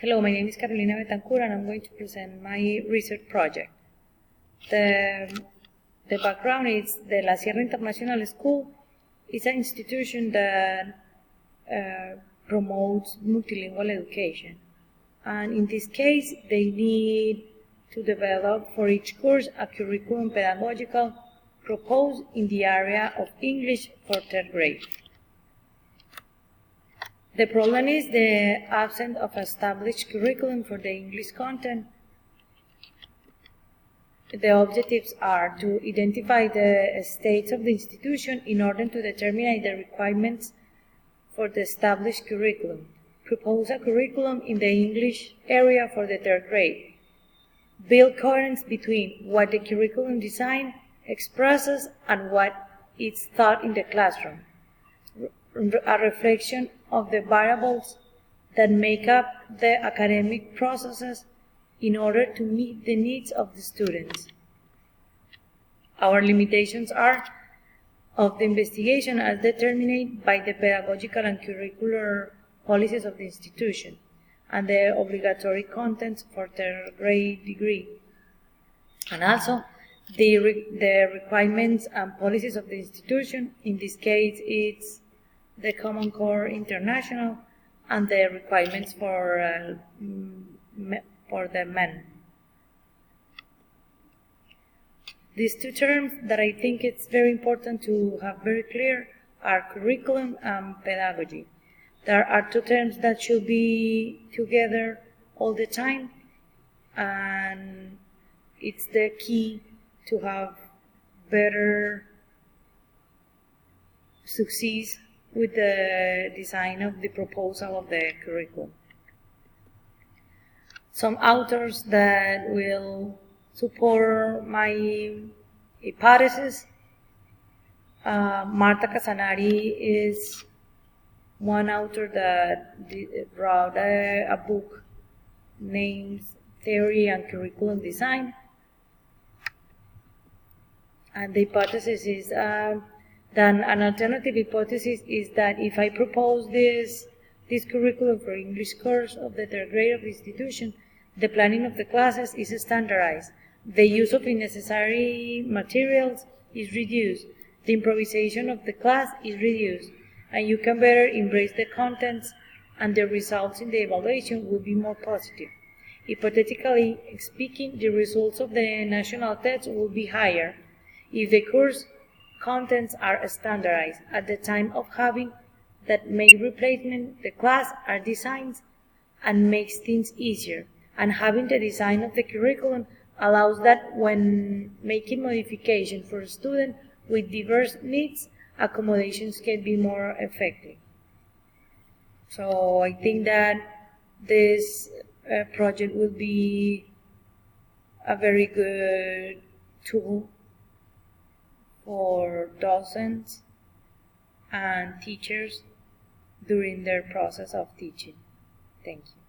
Hello, my name is Carolina Betancourt and I'm going to present my research project. The background is the La Sierra International School is an institution that promotes multilingual education. And in this case, they need to develop for each course a curriculum pedagogical proposed in the area of English for third grade. The problem is the absence of established curriculum for the English content. The objectives are to identify the states of the institution in order to determine the requirements for the established curriculum, propose a curriculum in the English area for the third grade, build coherence between what the curriculum design expresses and what is taught in the classroom, a reflection of the variables that make up the academic processes in order to meet the needs of the students. Our limitations are of the investigation as determined by the pedagogical and curricular policies of the institution and the obligatory contents for third grade degree, and also the requirements and policies of the institution. In this case, it's the Common Core International and the requirements for the men. These two terms that I think it's very important to have very clear are curriculum and pedagogy. There are two terms that should be together all the time, and it's the key to have better success with the design of the proposal of the curriculum. Some authors that will support my hypothesis. Marta Casanari is one author that wrote a book named Theory and Curriculum Design. And the hypothesis is then an alternative hypothesis is that if I propose this curriculum for English course of the third grade of the institution, the planning of the classes is standardized, the use of unnecessary materials is reduced, the improvisation of the class is reduced, and you can better embrace the contents, and the results in the evaluation will be more positive. Hypothetically speaking, the results of the national test will be higher if the course contents are standardized at the time of having that make replacement the class are designed and makes things easier, and having the design of the curriculum allows that when making modifications for a student with diverse needs, accommodations can be more effective. So I think that this project will be a very good tool for docents and teachers during their process of teaching. Thank you.